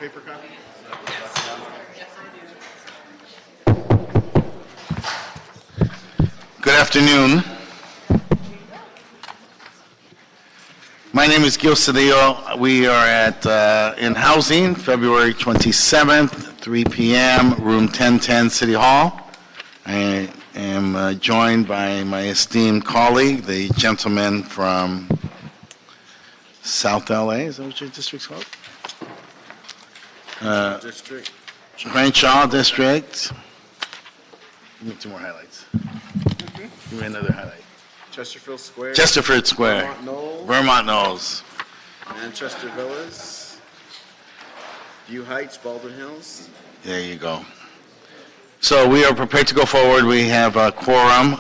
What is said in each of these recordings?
paper copy? Good afternoon. My name is Gil Cedillo. We are at in Housing, February 27th, 3 p.m., room 1010, City Hall. I am joined by my esteemed colleague, the gentleman from South LA. Is that what your district's called? District. Crenshaw District. Give me two more highlights. Give me another highlight. Chesterfield Square. Chesterfield Square. Vermont Knolls. Vermont Knolls. Manchester Villas. View Heights, Baldwin Hills. There you go. So we are prepared to go forward. We have a quorum.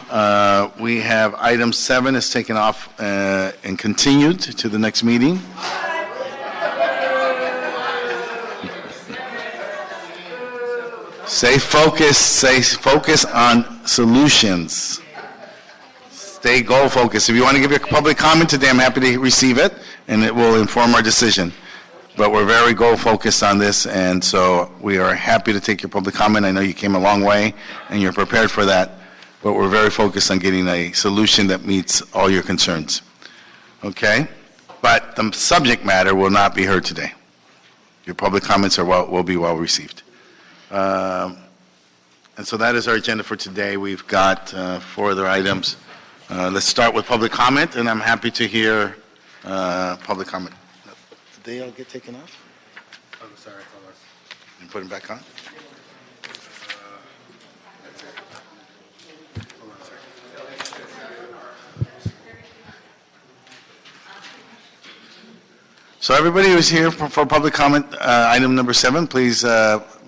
We have item 7 is taken off and continued to the next meeting. Stay focus on solutions. Stay goal focused. If you want to give your public comment today, I'm happy to receive it, and it will inform our decision. But we're very goal focused on this, and so we are happy to take your public comment. I know you came a long way, and you're prepared for that, but we're very focused on getting a solution that meets all your concerns. Okay? But the subject matter will not be heard today. Your public comments will be well received. And so that is our agenda for today. We've got 4 other items. Let's start with public comment, and I'm happy to hear public comment. Did they all get taken off? Oh, sorry, hold on. And put them back on? Hold on a second. So everybody who's here for public comment, item number 7, please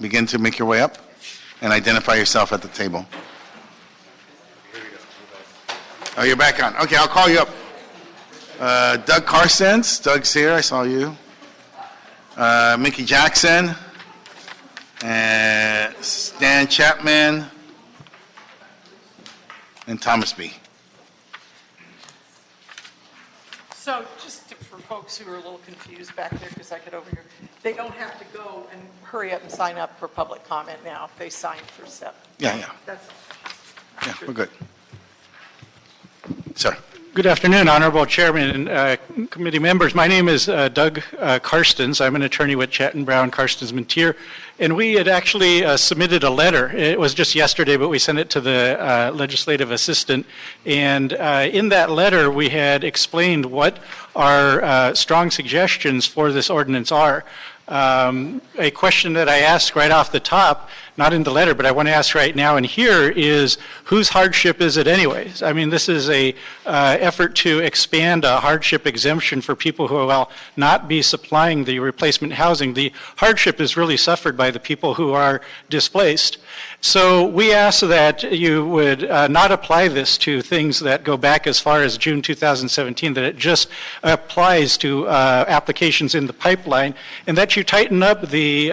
begin to make your way up and identify yourself at the table. Here we go. Oh, you're back on. Okay, I'll call you up. Doug Carstens. Doug's here. I saw you. Mickey Jackson. Stan Chapman. And Thomas B. So just for folks who are a little confused back there, because I get over here, they don't have to go and hurry up and sign up for public comment now if they sign for 7. Yeah. That's all. Yeah, we're good. Sir. Good afternoon, Honorable Chairman and committee members. My name is Doug Carstens. I'm an attorney with Chatton Brown, Carstens Mentier, and we had actually submitted a letter. It was just yesterday, but we sent it to the legislative assistant. And in that letter, we had explained what our strong suggestions for this ordinance are. A question that I asked right off the top, not in the letter, but I want to ask right now and here is, whose hardship is it anyways? I mean, this is a effort to expand a hardship exemption for people who will not be supplying the replacement housing. The hardship is really suffered by the people who are displaced. So we ask that you would not apply this to things that go back as far as June 2017, that it just applies to applications in the pipeline, and that you tighten up the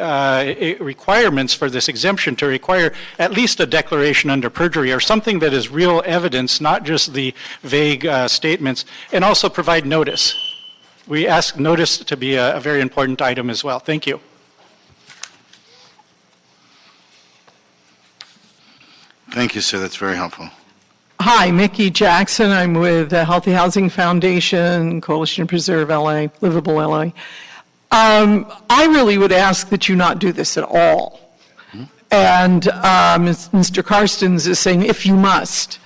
requirements for this exemption to require at least a declaration under perjury or something that is real evidence, not just the vague statements, and also provide notice. We ask notice to be a very important item as well. Thank you. Thank you, sir. That's very helpful. Hi, Mickey Jackson. I'm with the Healthy Housing Foundation, Coalition to Preserve LA, Livable LA. I really would ask that you not do this at all. And Mr. Carstens is saying, if you must.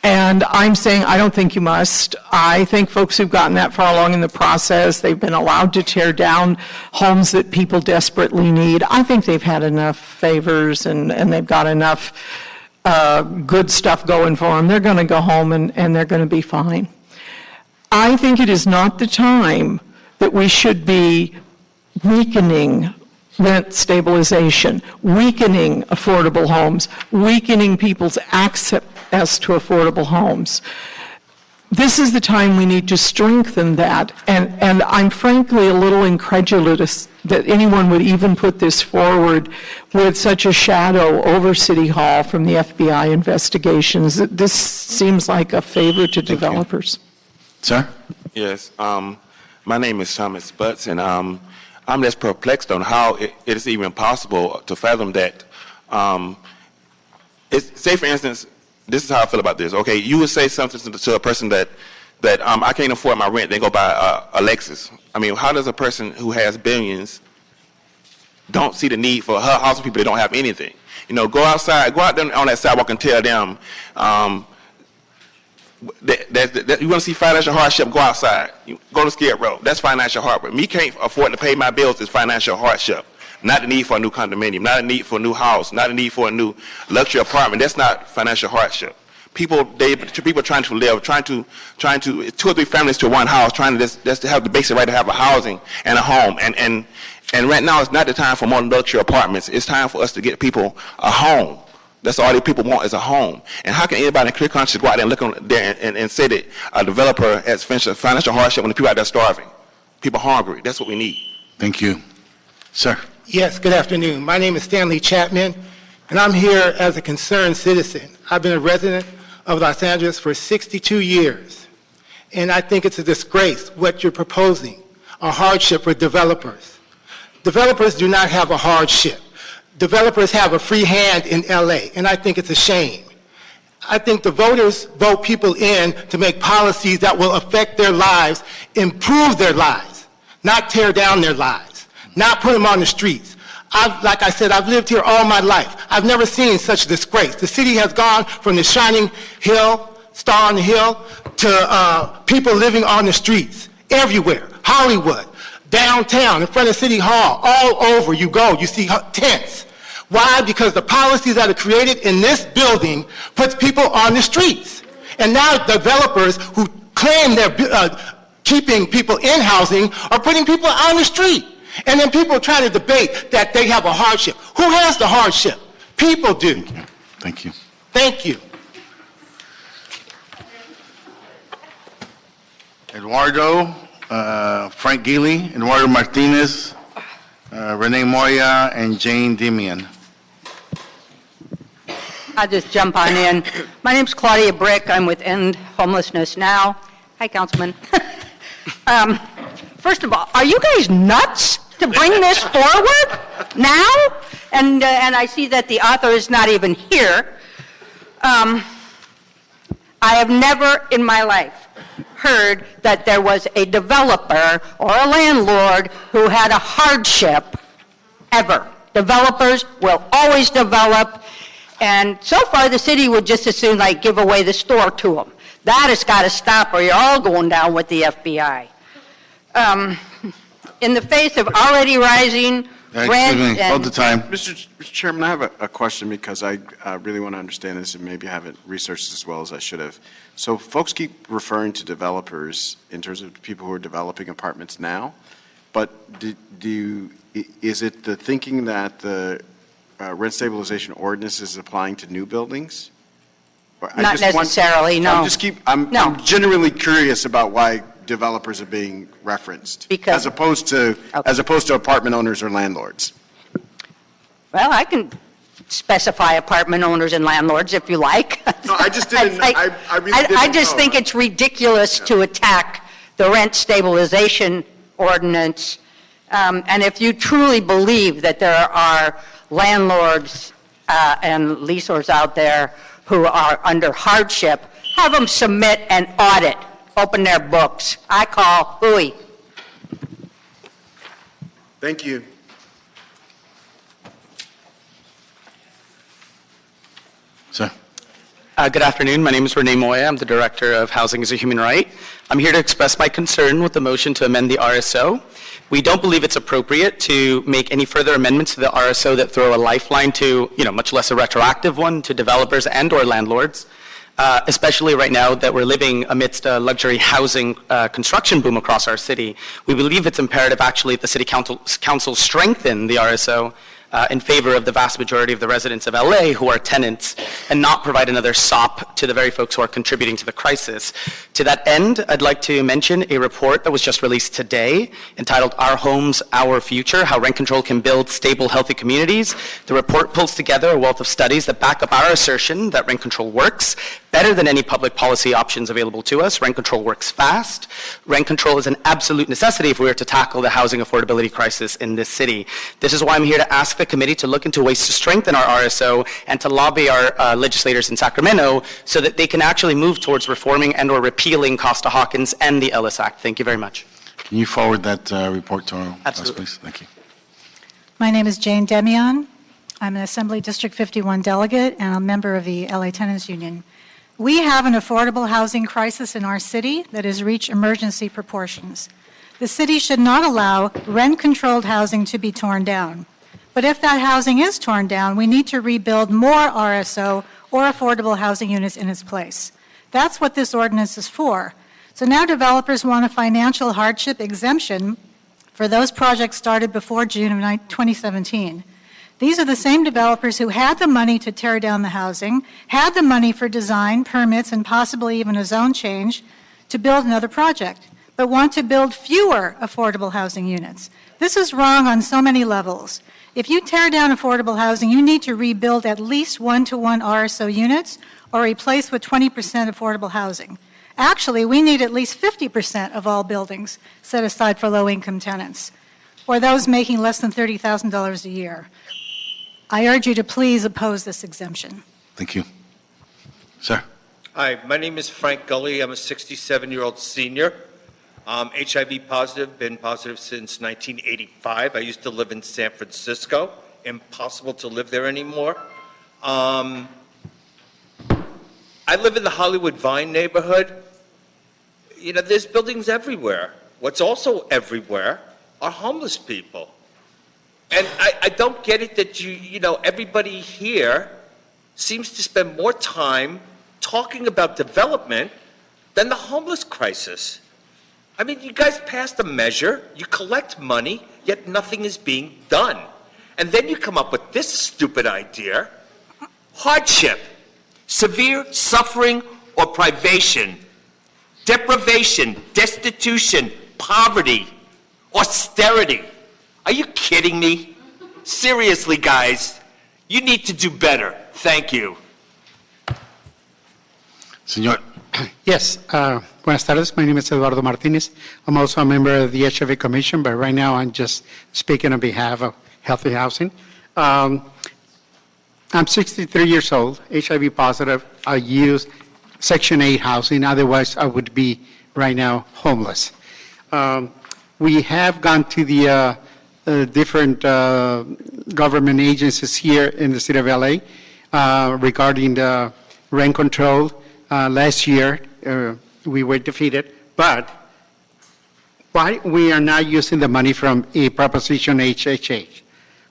And I'm saying, I don't think you must. I think folks who've gotten that far along in the process, they've been allowed to tear down homes that people desperately need. I think they've had enough favors and they've got enough good stuff going for them. They're going to go home and they're going to be fine. I think it is not the time that we should be weakening rent stabilization, weakening affordable homes, weakening people's access to affordable homes. This is the time we need to strengthen that, and I'm frankly a little incredulous that anyone would even put this forward with such a shadow over City Hall from the FBI investigations. This seems like a favor to developers. Sir? Yes. My name is Thomas Butts, and I'm just perplexed on how it is even possible to fathom that. Say, for instance, this is how I feel about this. Okay, you would say something to a person that I can't afford my rent, then go buy a Lexus. I mean, how does a person who has billions don't see the need for housing people that don't have anything? You know, go out there on that sidewalk and tell them that you want to see financial hardship, go outside. Go to Skid Row. That's financial hardship. Me can't afford to pay my bills is financial hardship. Not the need for a new condominium, not a need for a new house, not a need for a new luxury apartment. That's not financial hardship. People trying to live, trying to 2 or 3 families to one house, trying to just to have the basic right to have a housing and a home. And right now it's not the time for more luxury apartments. It's time for us to get people a home. That's all the people want is a home. And how can anybody in clear conscience go out there and look on there and say that a developer has financial hardship when the people out there starving? People hungry. That's what we need. Thank you. Sir. Yes, good afternoon. My name is Stanley Chapman, and I'm here as a concerned citizen. I've been a resident of Los Angeles for 62 years, and I think it's a disgrace what you're proposing, a hardship for developers. Developers do not have a hardship. Developers have a free hand in LA, and I think it's a shame. I think the voters vote people in to make policies that will affect their lives, improve their lives, not tear down their lives, not put them on the streets. Like I said, I've lived here all my life. I've never seen such disgrace. The city has gone from the shining hill, star on the hill, to people living on the streets, everywhere, Hollywood, downtown, in front of City Hall, all over you go, you see tents. Why? Because the policies that are created in this building puts people on the streets. And now developers who claim they're keeping people in housing are putting people on the street. And then people try to debate that they have a hardship. Who has the hardship? People do. Thank you. Thank you. Eduardo, Frank Geely, Eduardo Martinez, Renee Moya, and Jane Demian. I'll just jump on in. My name's Claudia Brick. I'm with End Homelessness Now. Hi, Councilman. First of all, are you guys nuts to bring this forward now? And I see that the author is not even here. I have never in my life heard that there was a developer or a landlord who had a hardship, ever. Developers will always develop, and so far the city would just as soon like give away the store to them. That has got to stop or you're all going down with the FBI. In the face of already rising rent Hold the time. Mr. Chairman, I have a question because I really want to understand this and maybe haven't researched as well as I should have. So folks keep referring to developers in terms of people who are developing apartments now, but is it the thinking that the rent stabilization ordinance is applying to new buildings? Not necessarily, no. I'm genuinely curious about why developers are being referenced as opposed to apartment owners or landlords. Well, I can specify apartment owners and landlords if you like. No, I just didn't. I really didn't I just know. think it's ridiculous to attack the rent stabilization ordinance. And if you truly believe that there are landlords and leaseors out there who are under hardship, have them submit an audit, open their books. I call hooey. Thank you. Sir. Good afternoon. My name is Renee Moya. I'm the Director of Housing as a Human Right. I'm here to express my concern with the motion to amend the RSO. We don't believe it's appropriate to make any further amendments to the RSO that throw a lifeline to, much less a retroactive one, to developers and or landlords, especially right now that we're living amidst a luxury housing construction boom across our city. We believe it's imperative actually that the City Council strengthen the RSO in favor of the vast majority of the residents of LA who are tenants and not provide another sop to the very folks who are contributing to the crisis. To that end, I'd like to mention a report that was just released today entitled Our Homes, Our Future, How Rent Control Can Build Stable, Healthy Communities. The report pulls together a wealth of studies that back up our assertion that rent control works better than any public policy options available to us. Rent control works fast. Rent control is an absolute necessity if we are to tackle the housing affordability crisis in this city. This is why I'm here to ask the committee to look into ways to strengthen our RSO and to lobby our legislators in Sacramento so that they can actually move towards reforming and or repealing Costa-Hawkins and the Ellis Act. Thank you very much. Can you forward that report to us, Absolutely. please? Thank you. My name is Jane Demion. I'm an Assembly District 51 delegate and a member of the LA Tenants Union. We have an affordable housing crisis in our city that has reached emergency proportions. The city should not allow rent-controlled housing to be torn down. But if that housing is torn down, we need to rebuild more RSO or affordable housing units in its place. That's what this ordinance is for. So now developers want a financial hardship exemption for those projects started before June of 2017. These are the same developers who had the money to tear down the housing, had the money for design, permits, and possibly even a zone change to build another project, but want to build fewer affordable housing units. This is wrong on so many levels. If you tear down affordable housing, you need to rebuild at least 1-to-1 RSO units or replace with 20% affordable housing. Actually, we need at least 50% of all buildings set aside for low-income tenants, or those making less than $30,000 a year. I urge you to please oppose this exemption. Thank you. Sir? Hi, my name is Frank Gully. I'm a 67-year-old senior. HIV positive, been positive since 1985. I used to live in San Francisco. Impossible to live there anymore. I live in the Hollywood Vine neighborhood. You know, there's buildings everywhere. What's also everywhere are homeless people. And I don't get it that you know, everybody here seems to spend more time talking about development than the homeless crisis. I mean, you guys passed a measure, you collect money, yet nothing is being done. And then you come up with this stupid idea, hardship, severe suffering or privation, deprivation, destitution, poverty, austerity. Are you kidding me? Seriously, guys, you need to do better. Thank you. Señor. Yes. Buenas tardes. My name is Eduardo Martinez. I'm also a member of the HIV Commission, but right now I'm just speaking on behalf of Healthy Housing. I'm 63 years old, HIV positive. I use Section 8 housing. Otherwise, I would be right now homeless. We have gone to the different government agencies here in the city of LA regarding the rent control. Last year, we were defeated, but why we are not using the money from a Proposition HHH?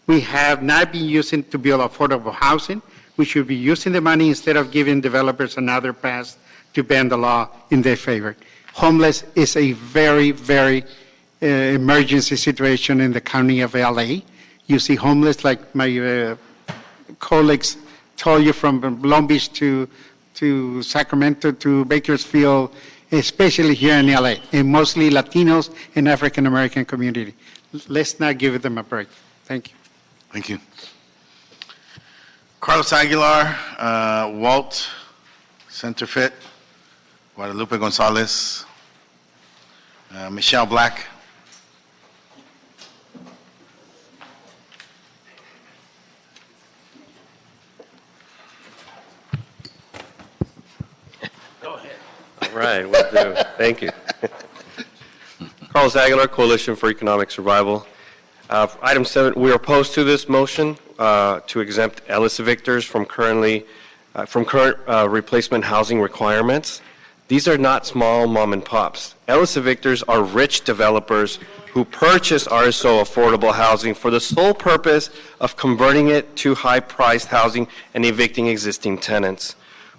We have not been using to build affordable housing. We should be using the money instead of giving developers another pass to bend the law in their favor. Homeless is a very, very emergency situation in the county of LA. You see homeless, like my colleagues told you, from Long Beach to Sacramento to Bakersfield, especially here in LA, and mostly Latinos and African American community. Let's not give them a break. Thank you. Thank you. Carlos Aguilar, Walt Centerfit, Guadalupe Gonzalez, Michelle Black. All right, will do. Thank you. Carlos Aguilar, Coalition for Economic Survival. Item 7, we are opposed to this motion to exempt Ellis evictors from current replacement housing requirements. These are not small mom and pops. Ellis evictors are rich developers who purchase RSO affordable housing for the sole purpose of converting it to high-priced housing and evicting existing tenants.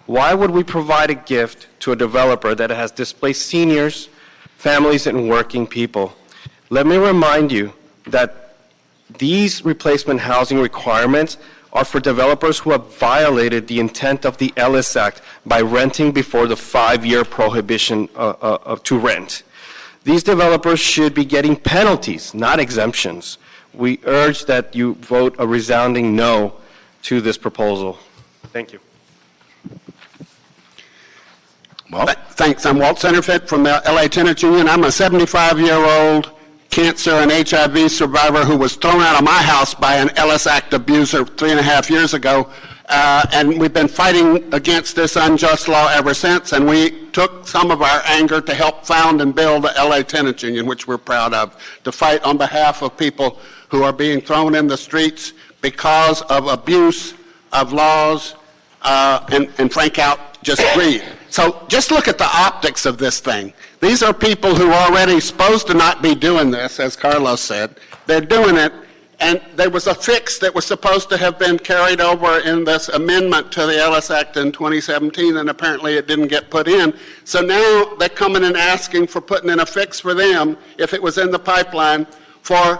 Why would we provide a gift to a developer that has displaced seniors, families, and working people? Let me remind you that these replacement housing requirements are for developers who have violated the intent of the Ellis Act by renting before the 5-year prohibition to rent. These developers should be getting penalties, not exemptions. We urge that you vote a resounding no to this proposal. Thank you. Well, Thanks. I'm Walt Centerfit from the LA Tenants Union. I'm a 75-year-old cancer and HIV survivor who was thrown out of my house by an Ellis Act abuser 3.5 years ago. And we've been fighting against this unjust law ever since, and we took some of our anger to help found and build the LA Tenants Union, which we're proud of, to fight on behalf of people who are being thrown in the streets because of abuse of laws and frank out just greed. So just look at the optics of this thing. These are people who are already supposed to not be doing this, as Carlos said. They're doing it, and there was a fix that was supposed to have been carried over in this amendment to the Ellis Act in 2017, and apparently it didn't get put in. So now they're coming and asking for putting in a fix for them, if it was in the pipeline, for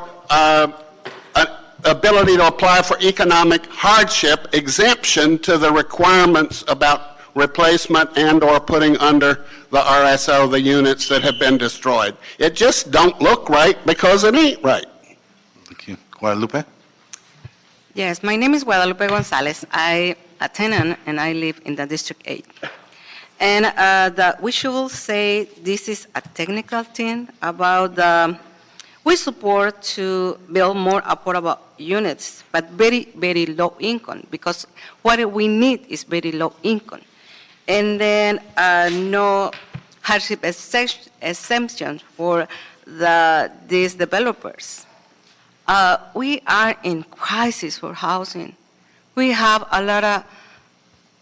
ability to apply for economic hardship exemption to the requirements about replacement and or putting under the RSO the units that have been destroyed. It just don't look right because it ain't right. thank you. Guadalupe? Yes, my name is Guadalupe Gonzalez. I a tenant and I live in the District 8. And we should say this is a technical thing about we support to build more affordable units, but very, very low income, because what we need is very low income. And then no hardship exemptions for these developers. We are in crisis for housing. We have a lot of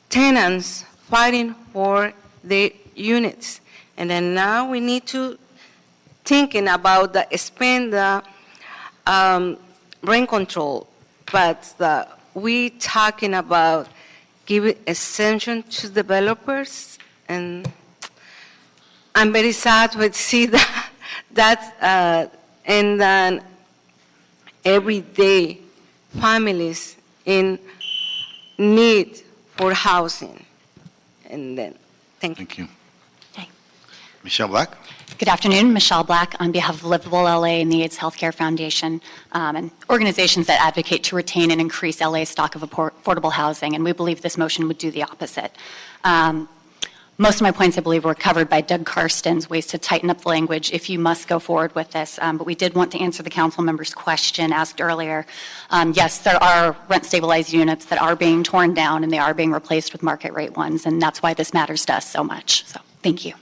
tenants fighting for the units. And then now we need to thinking about spend the rent control, but we talking about giving exemption to developers, and I'm very sad to see that and then everyday families in need for housing. And then, thank you. Okay. Michelle Black? Good afternoon, Michelle Black on behalf of Livable LA and the AIDS Healthcare Foundation, and organizations that advocate to retain and increase LA's stock of affordable housing, and we believe this motion would do the opposite. Most of my points, I believe, were covered by Doug Karsten's ways to tighten up the language if you must go forward with this, but we did want to answer the council member's question asked earlier. Yes, there are rent-stabilized units that are being torn down, and they are being replaced with market-rate ones, and that's why this matters to us so much. So, thank you.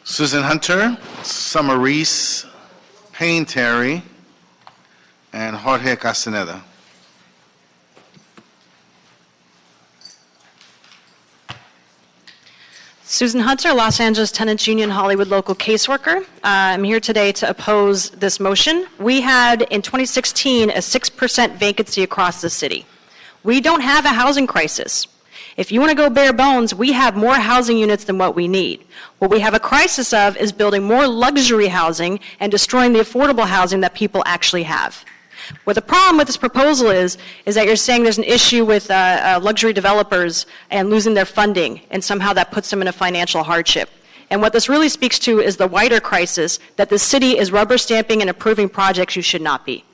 Susan Hunter, Summer Reese, Payne Terry, and Jorge Castaneda. Susan Hunter, Los Angeles Tenants Union Hollywood local caseworker. I'm here today to oppose this motion. We had in 2016 a 6% vacancy across the city. We don't have a housing crisis. If you want to go bare bones, we have more housing units than what we need. What we have a crisis of is building more luxury housing and destroying the affordable housing that people actually have. What the problem with this proposal is that you're saying there's an issue with luxury developers and losing their funding, and somehow that puts them in a financial hardship. And what this really speaks to is the wider crisis that the city is rubber stamping and approving projects you should not be.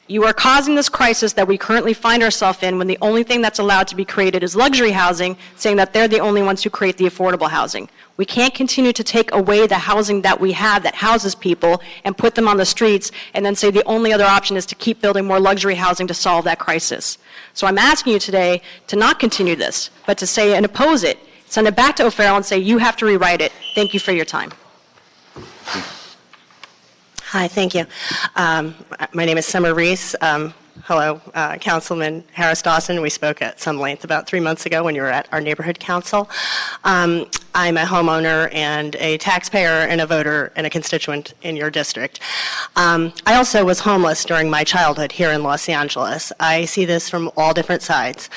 You are causing this crisis that we currently find ourselves in when the only thing that's allowed to be created is luxury housing, saying that they're the only ones who create the affordable housing. We can't continue to take away the housing that we have that houses people and put them on the streets and then say the only other option is to keep building more luxury housing to solve that crisis. So I'm asking you today to not continue this, but to say and oppose it. Send it back to O'Farrell and say you have to rewrite it. Thank you for your time. Hi, thank you. My name is Summer Reese. Hello, Councilman Harris Dawson. We spoke at some length about 3 months ago when you were at our neighborhood council. I'm a homeowner and a taxpayer and a voter and a constituent in your district. I also was homeless during my childhood here in Los Angeles. I see this from all different sides.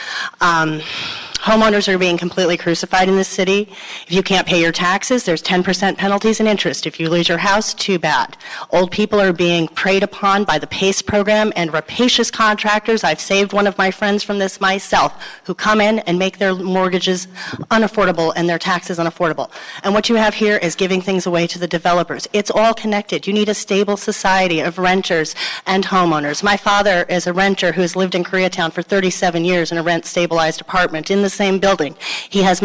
Homeowners are being completely crucified in this city. If you can't pay your taxes, there's 10% penalties and interest. If you lose your house, too bad. Old people are being preyed upon by the PACE program and rapacious contractors. I've saved one of my friends from this myself, who come in and make their mortgages unaffordable and their taxes unaffordable. And what you have here is giving things away to the developers. It's all connected. You need a stable society of renters and homeowners. My father is a renter who has lived in Koreatown for 37 years in a rent-stabilized apartment in the same building. He has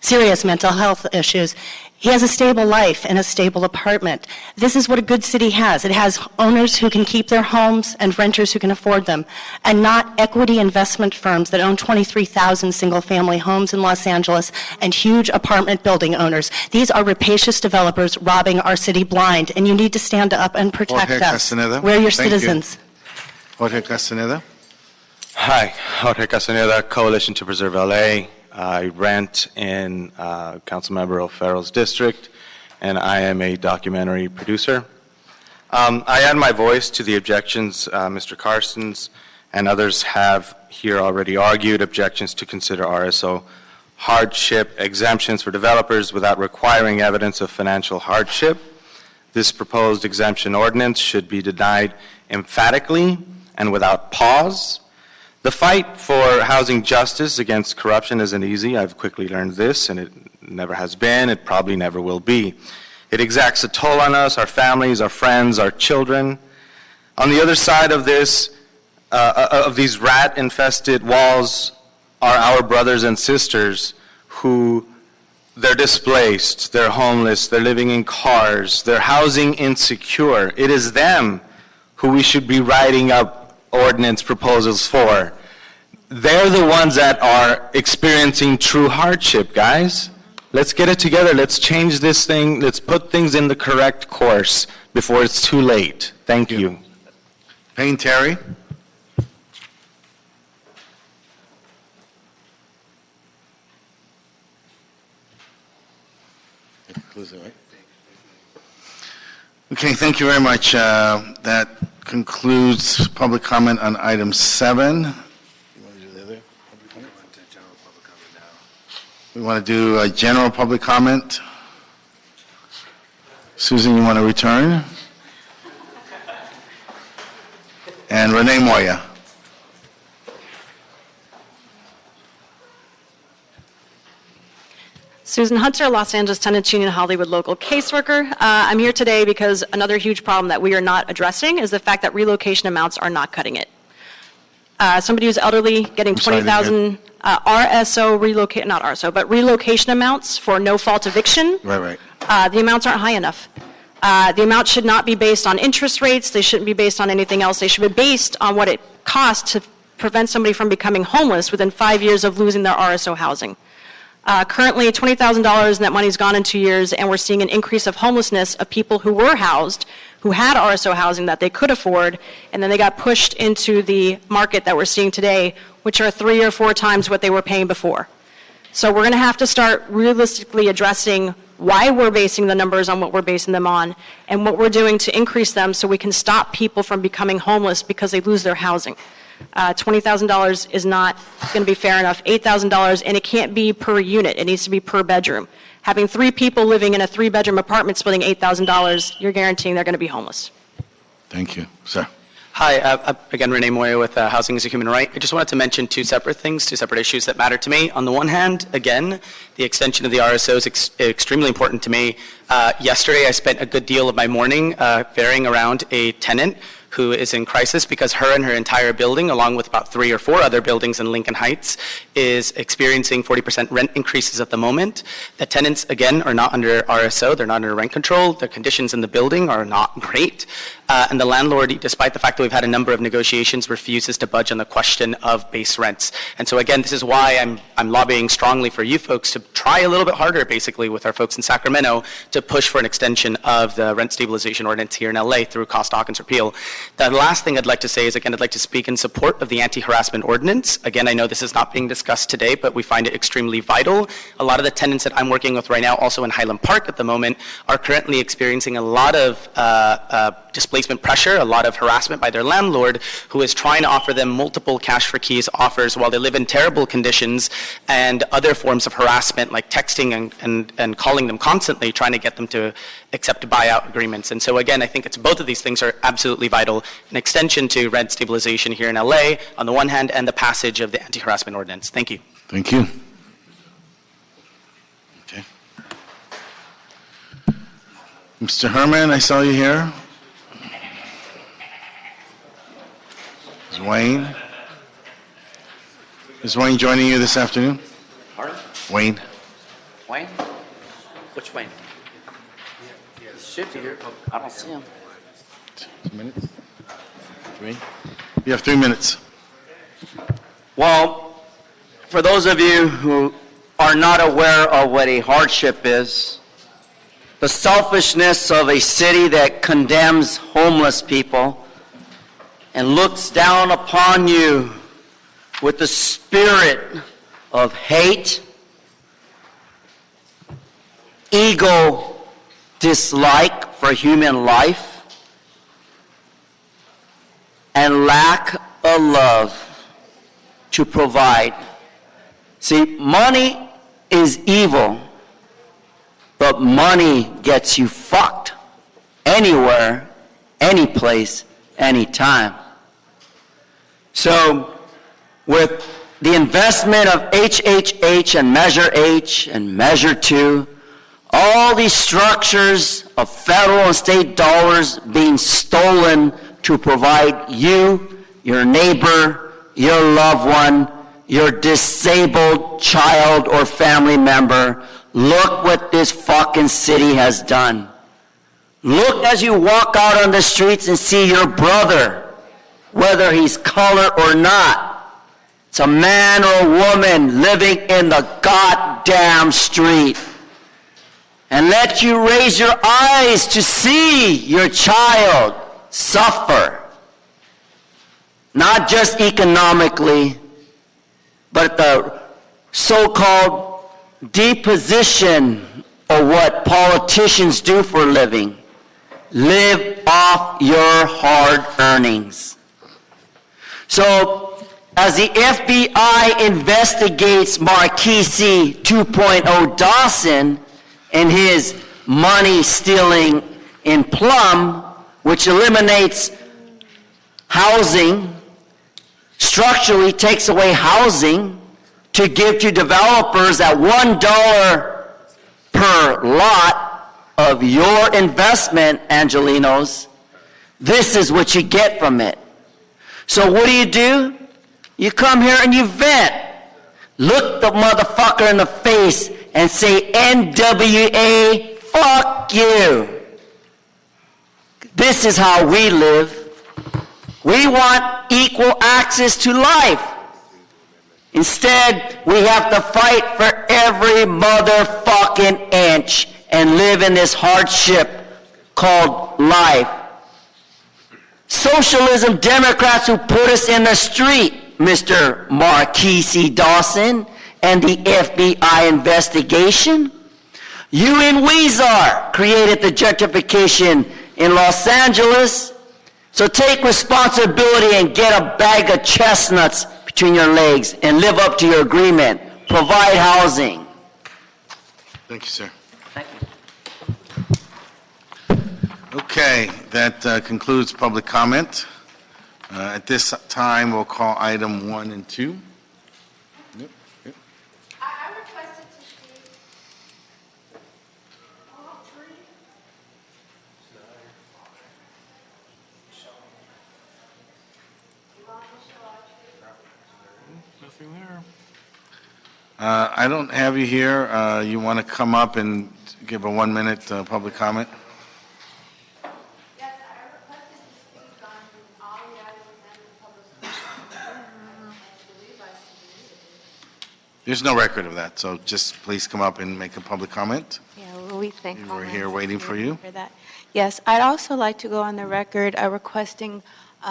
serious mental health issues. He has a stable life in a stable apartment. This is what a good city has. It has owners who can keep their homes and renters who can afford them, and not equity investment firms that own 23,000 single-family homes in Los Angeles and huge apartment building owners. These are rapacious developers robbing our city blind, and you need to stand up and protect Jorge us. Castaneda. We're your Thank you. citizens. Jorge Castaneda. Hi, Jorge Castaneda, Coalition to Preserve LA. I rent in Councilmember O'Farrell's district, and I am a documentary producer. I add my voice to the objections Mr. Carstens and others have here already argued, objections to consider RSO hardship exemptions for developers without requiring evidence of financial hardship. This proposed exemption ordinance should be denied emphatically and without pause. The fight for housing justice against corruption isn't easy. I've quickly learned this, and it never has been. It probably never will be. It exacts a toll on us, our families, our friends, our children. On the other side of this, of these rat-infested walls, are our brothers and sisters who they're displaced, they're homeless, they're living in cars, they're housing insecure. It is them who we should be writing up ordinance proposals for. They're the ones that are experiencing true hardship, guys. Let's get it together. Let's change this thing. Let's put things in the correct course before it's too late. Thank you. Payne Terry. Okay, thank you very much. That concludes public comment on item 7. We want to do a general public comment. Susan, you want to return? And Renee Moya. Susan Hunter, Los Angeles Tenants Union Hollywood local caseworker. I'm here today because another huge problem that we are not addressing is the fact that relocation amounts are not cutting it. Somebody who's elderly getting 20,000 RSO relocation amounts for no fault eviction. Right. The amounts aren't high enough. The amount should not be based on interest rates. They shouldn't be based on anything else. They should be based on what it costs to prevent somebody from becoming homeless within 5 years of losing their RSO housing. Currently, $20,000 and that money's gone in 2 years, and we're seeing an increase of homelessness of people who were housed, who had RSO housing that they could afford, and then they got pushed into the market that we're seeing today, which are 3 or 4 times what they were paying before. So we're going to have to start realistically addressing why we're basing the numbers on what we're basing them on, and what we're doing to increase them so we can stop people from becoming homeless because they lose their housing. $20,000 is not going to be fair enough. $8,000, and it can't be per unit. It needs to be per bedroom. Having 3 people living in a 3-bedroom apartment splitting $8,000, you're guaranteeing they're going to be homeless. Thank you. Sir. Hi, again, Renee Moya with Housing is a Human Right. I just wanted to mention 2 separate things, 2 separate issues that matter to me. On the one hand, again, the extension of the RSO is extremely important to me. Yesterday, I spent a good deal of my morning ferrying around a tenant who is in crisis because her and her entire building, along with about 3 or 4 other buildings in Lincoln Heights, is experiencing 40% rent increases at the moment. The tenants, again, are not under RSO. They're not under rent control. The conditions in the building are not great. And the landlord, despite the fact that we've had a number of negotiations, refuses to budge on the question of base rents. And so, again, this is why I'm lobbying strongly for you folks to try a little bit harder, basically, with our folks in Sacramento to push for an extension of the rent stabilization ordinance here in LA through cost, Hawkins repeal. The last thing I'd like to say is, again, I'd like to speak in support of the Anti-Harassment Ordinance. Again, I know this is not being discussed today, but we find it extremely vital. A lot of the tenants that I'm working with right now, also in Highland Park at the moment, are currently experiencing a lot of displacement pressure, a lot of harassment by their landlord, who is trying to offer them multiple cash for keys offers while they live in terrible conditions, and other forms of harassment like texting and calling them constantly, trying to get them to accept buyout agreements. And so again, I think it's both of these things are absolutely vital. An extension to rent stabilization here in LA on the one hand, and the passage of the Anti-Harassment Ordinance. Thank you. Thank you. Okay. Mr. Herman, I saw you here. Is Wayne joining you this afternoon? Pardon? Wayne? Wayne? Which Wayne? Should be here. I don't see him. 2 minutes? 3? You have 3 minutes. Well, for those of you who are not aware of what a hardship is, the selfishness of a city that condemns homeless people and looks down upon you with the spirit of hate, ego dislike for human life, and lack of love to provide. See, money is evil, but money gets you fucked anywhere, any place, anytime. So, with the investment of HHH and Measure H and Measure 2, all these structures of federal and state dollars being stolen to provide you, your neighbor, your loved one, your disabled child or family member, look what this fucking city has done. Look as you walk out on the streets and see your brother, whether he's color or not. It's a man or a woman living in the goddamn street. And let you raise your eyes to see your child suffer. Not just economically, but the so-called deposition of what politicians do for a living. Live off your hard earnings. So, as the FBI investigates Marquise 2.0 Dawson and his money stealing in Plum, which eliminates housing, structurally takes away housing to give to developers at $1 per lot of your investment, Angelinos, this is what you get from it. So what do? You come here and you vent. Look the motherfucker in the face and say, NWA, fuck you. This is how we live. We want equal access to life. Instead, we have to fight for every motherfucking inch and live in this hardship called life. Socialism Democrats who put us in the street, Mr. Marquise Dawson, and the FBI investigation. You and Weezer created the gentrification in Los Angeles. So take responsibility and get a bag of chestnuts between your legs and live up to your agreement. Provide housing. Thank you, sir. Thank you. Okay, that concludes public comment. At this time, we'll call item 1 and 2. Yep. I requested to speak. Nothing there. I don't have you here. You want to come up and give a 1-minute public comment? Yes, I requested to speak on all the items and the public comment. I believe I submitted. There's no record of that, so just please come up and make a public comment. Yeah, well, we thank We're comments. here waiting for you. For that. Yes, I'd also like to go on the record requesting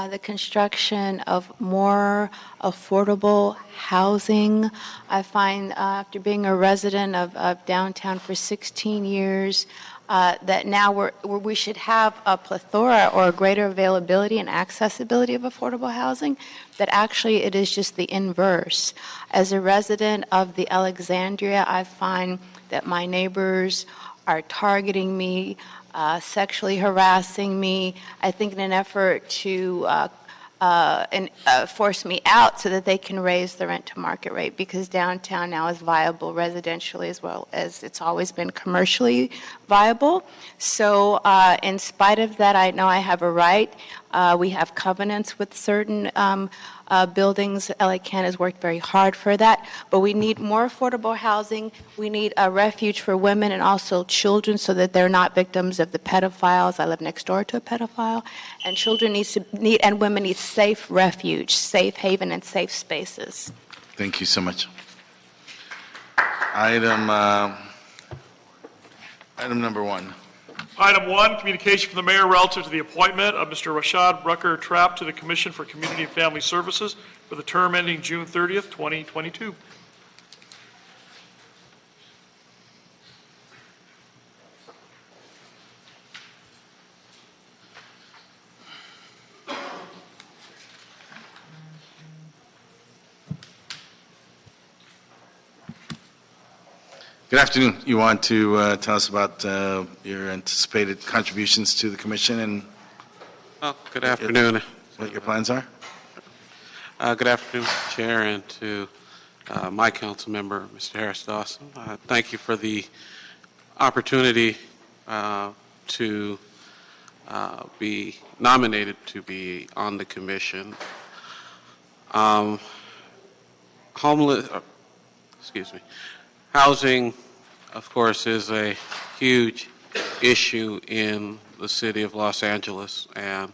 the construction of more affordable housing. I find after being a resident of downtown for 16 years, that now we should have a plethora or a greater availability and accessibility of affordable housing, that actually it is just the inverse. As a resident of the Alexandria, I find that my neighbors are targeting me, sexually harassing me, I think in an effort to force me out so that they can raise the rent to market rate, because downtown now is viable residentially as well as it's always been commercially viable. So in spite of that, I know I have a right. We have covenants with certain buildings. LA County has worked very hard for that, but we need more affordable housing. We need a refuge for women and also children so that they're not victims of the pedophiles. I live next door to a pedophile, and children and women need safe refuge, safe haven, and safe spaces. Thank you so much. Item number 1. Item 1, communication from the mayor relative to the appointment of Mr. Rashad Rucker-Trapp to the Commission for Community and Family Services for the term ending June 30th, 2022. Good afternoon. You want to tell us about your anticipated contributions to the commission and good afternoon. What your plans are? Good afternoon, Chair, and to my council member, Mr. Harris Dawson. Thank you for the opportunity to be nominated to be on the commission. Housing, of course, is a huge issue in the city of Los Angeles, and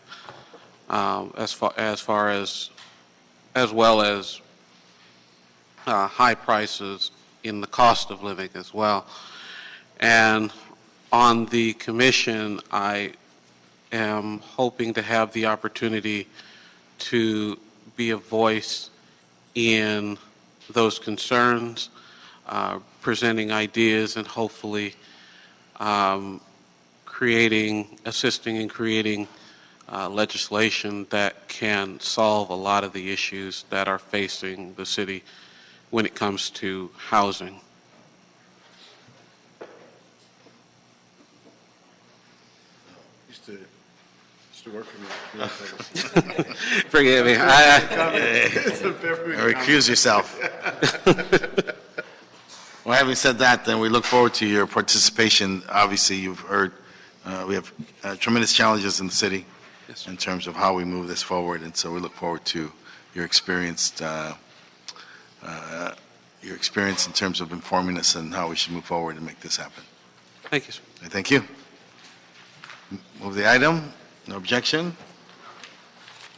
as well as high prices in the cost of living as well. And on the commission, I am hoping to have the opportunity to be a voice in those concerns, presenting ideas, and hopefully assisting in creating legislation that can solve a lot of the issues that are facing the city when it comes to housing. Used to work for me. Forgive me. Recuse yourself. Well, having said that, then we look forward to your participation. Obviously, you've heard we have tremendous challenges in the city in terms of how we move this forward, and so we look forward to your experience in terms of informing us on how we should move forward and make this happen. Thank you, sir. Thank you. Move the item. No objection.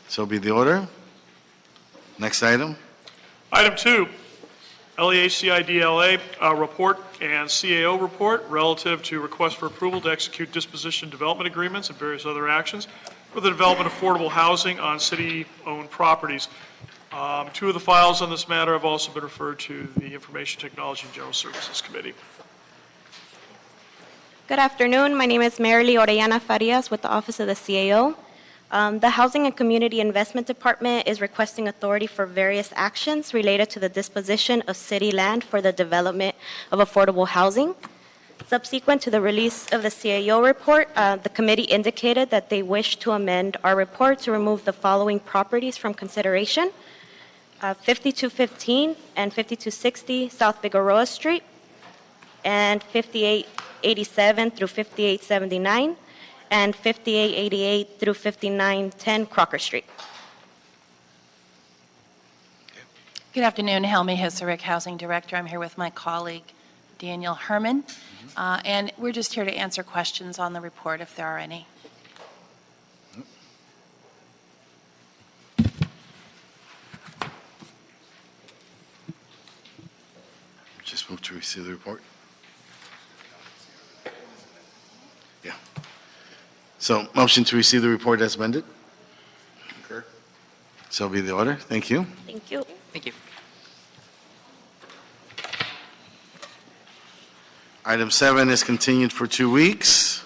So be the order. Next item. Item 2, LEHCIDLA report and CAO report relative to request for approval to execute disposition development agreements and various other actions for the development of affordable housing on city-owned properties. 2 of the files on this matter have also been referred to the Information Technology and General Services Committee. Good afternoon. My name is Marilee Orellana Farias with the Office of the CAO. The Housing and Community Investment Department is requesting authority for various actions related to the disposition of city land for the development of affordable housing. Subsequent to the release of the CAO report, the committee indicated that they wish to amend our report to remove the following properties from consideration: 5215 and 5260 South Figueroa Street, and 5887 through 5879, and 5888 through 5910 Crocker Street. Good afternoon, Helmi Hisarick, Housing Director. I'm here with my colleague, Daniel Herman, and we're just here to answer questions on the report if there are any. Just move to receive the report. Yeah. So motion to receive the report as amended? So be the order. Thank you. Thank you. Thank you. Item 7 is continued for 2 weeks.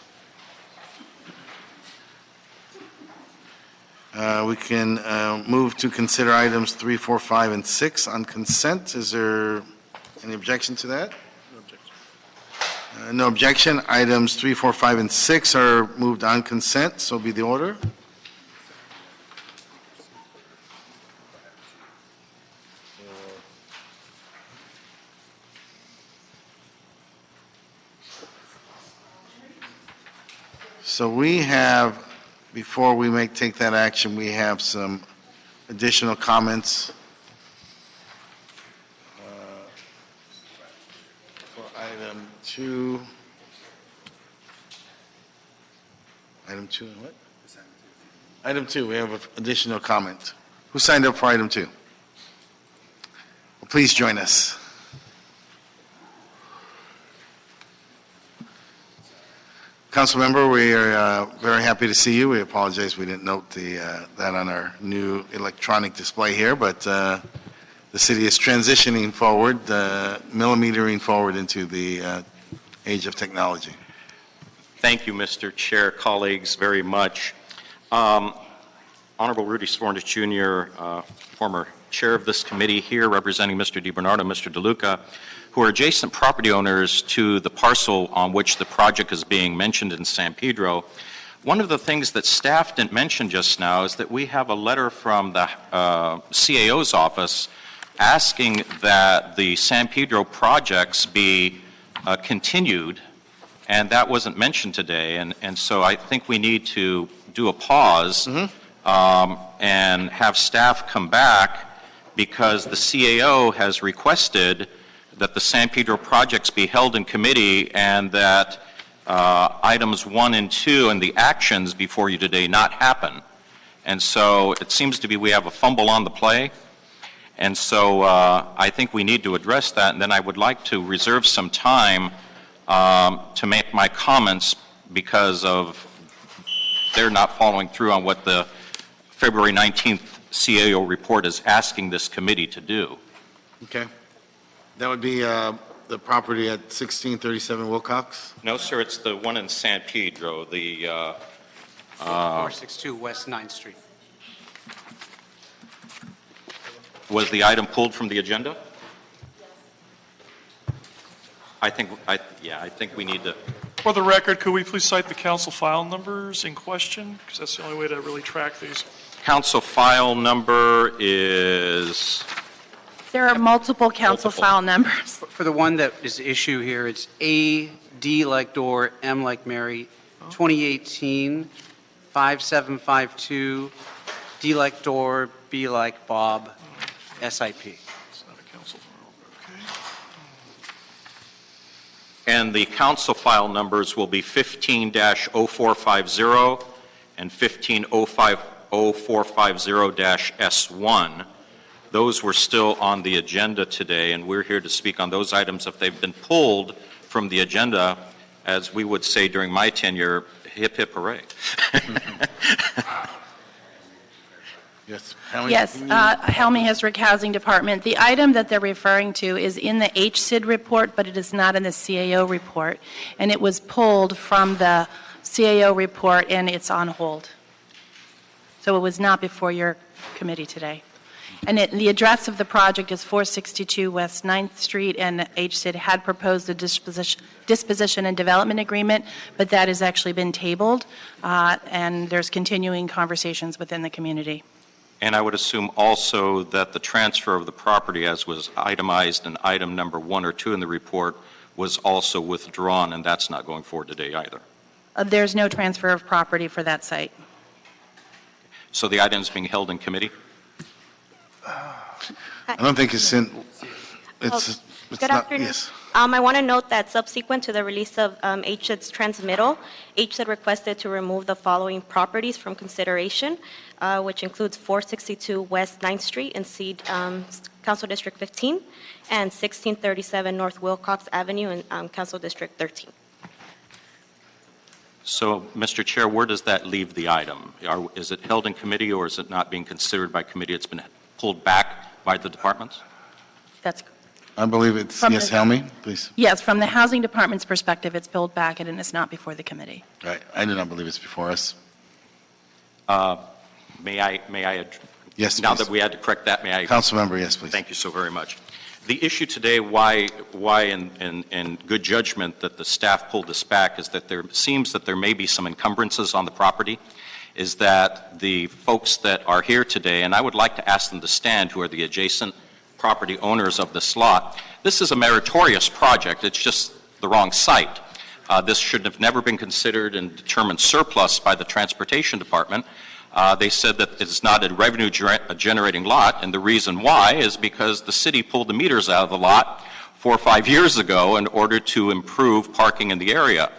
We can move to consider items 3, 4, 5, and 6 on consent. Is there any objection to that? No objection. Items 3, 4, 5, and 6 are moved on consent, so be the order. So we have, before we take that action, we have some additional comments for item 2. Item 2 and what? Item 2, we have an additional comment. Who signed up for item 2? Well, please join us. Councilmember, we are very happy to see you. We apologize we didn't note that on our new electronic display here, but the city is transitioning forward, millimetering forward into the age of technology. Thank you, Mr. Chair, colleagues, very much. Honorable Rudy Swornich Jr., former chair of this committee here, representing Mr. DiBernardo, Mr. DeLuca, who are adjacent property owners to the parcel on which the project is being mentioned in San Pedro. One of the things that staff didn't mention just now is that we have a letter from the CAO's office asking that the San Pedro projects be continued, and that wasn't mentioned today. And so I think we need to do a pause and have staff come back, because the CAO has requested that the San Pedro projects be held in committee, and that items 1 and 2 and the actions before you today not happen. And so it seems to be we have a fumble on the play. And so I think we need to address that. And then I would like to reserve some time to make my comments, because of they're not following through on what the February 19th CAO report is asking this committee to do. Okay. That would be the property at 1637 Wilcox? No, sir, it's the one in San Pedro, the 462 West 9th Street. Was the item pulled from the agenda? I think we need to. For the record, could we please cite the council file numbers in question? Because that's the only way to really track these. Council file number is. There are multiple council file numbers. For the one that is issue here, it's A, D like door, M like Mary, 2018, 5752, D like door, B like Bob, SIP. It's not a council file. Okay. And the council file numbers will be 15-0450 and 15-0450-S1. Those were still on the agenda today, and we're here to speak on those items. If they've been pulled from the agenda, as we would say during my tenure, hip, hip, hooray. Yes. Yes, Helmy Hisrick Housing Department. The item that they're referring to is in the HCID report, but it is not in the CAO report. And it was pulled from the CAO report, and it's on hold. So it was not before your committee today. And the address of the project is 462 West 9th Street, and HCID had proposed a disposition and development agreement, but that has actually been tabled, and there's continuing conversations within the community. And I would assume also that the transfer of the property, as was itemized in item number 1 or 2 in the report, was also withdrawn, and that's not going forward today either. There's no transfer of property for that site. So the item is being held in committee? I don't think it's in. It's Good not. afternoon. Yes. I want to note that subsequent to the release of HCID's transmittal, HCID requested to remove the following properties from consideration, which includes 462 West 9th Street in Seed Council District 15 and 1637 North Wilcox Avenue in Council District 13. So, Mr. Chair, where does that leave the item? Is it held in committee, or is it not being considered by committee? It's been pulled back by the departments? That's, I believe it's, From yes, the- Helmy, please. yes, from the Housing Department's perspective, it's pulled back and it's not before the committee. Right, I do not believe it's before us. May I, Yes, now please. that we had to correct that, may I? Councilmember, yes, please. Thank you so very much. The issue today, why in good judgment that the staff pulled this back, is that there seems that there may be some encumbrances on the property, is that the folks that are here today, and I would like to ask them to stand, who are the adjacent property owners of this lot. This is a meritorious project. It's just the wrong site. This should have never been considered and determined surplus by the Transportation Department. They said that it's not a revenue-generating lot, and the reason why is because the city pulled the meters out of the lot 4 or 5 years ago in order to improve parking in the area.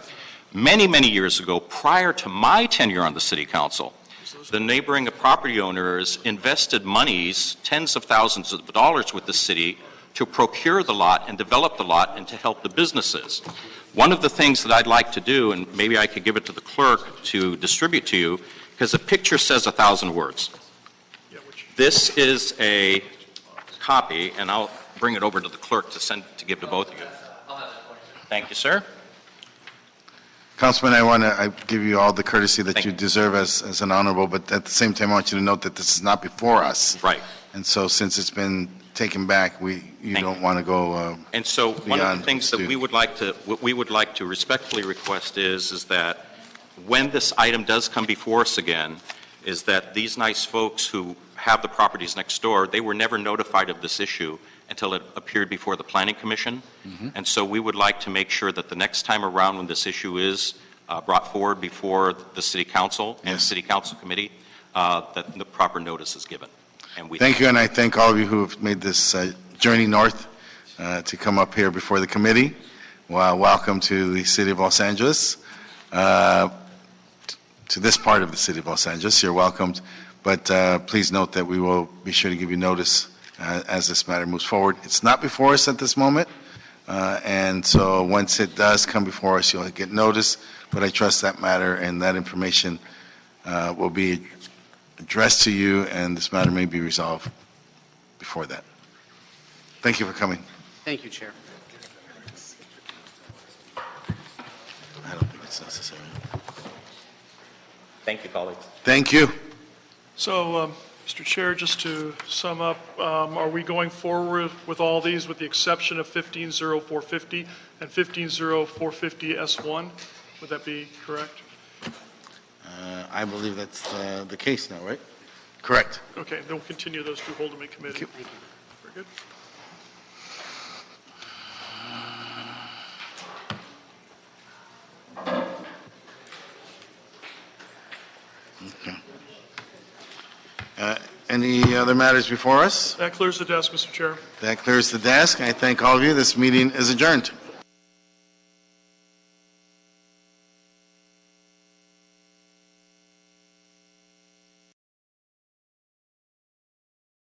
Many, many years ago, prior to my tenure on the city council, the neighboring property owners invested monies, tens of thousands of dollars with the city, to procure the lot and develop the lot and to help the businesses. One of the things that I'd like to do, and maybe I could give it to the clerk to distribute to you, because a picture says 1,000 words. This is a copy, and I'll bring it over to the clerk to give to both of you. Thank you, sir. Councilman, I want to give you all the courtesy that you deserve as an honorable, but at the same time, I want you to note that this is not before us. Right. And so since it's been taken back, you don't want to go And so one of beyond the things that due. what we would like to respectfully request is that when this item does come before us again, is that these nice folks who have the properties next door, they were never notified of this issue until it appeared before the Planning Commission. And so we would like to make sure that the next time around when this issue is brought forward before the City Council and the City Council Committee, that the proper notice is given. And we Thank you, and I thank all of you who have made this journey north to come up here before the committee. Well, welcome to the City of Los Angeles. To this part of the City of Los Angeles, you're welcomed. But please note that we will be sure to give you notice as this matter moves forward. It's not before us at this moment, and so once it does come before us, you'll get notice. But I trust that matter and that information will be addressed to you, and this matter may be resolved before that. Thank you for coming. Thank you, Chair. I don't think it's necessary. Thank you, colleagues. Thank you. So, Mr. Chair, just to sum up, are we going forward with all these with the exception of 150450 and 150450 S1? Would that be correct? I believe that's the case now, right? Correct. Okay, then we'll continue those to hold them in committee. Thank you. Very good. Okay. Any other matters before us? That clears the desk, Mr. Chair. That clears the desk. I thank all of you. This meeting is adjourned.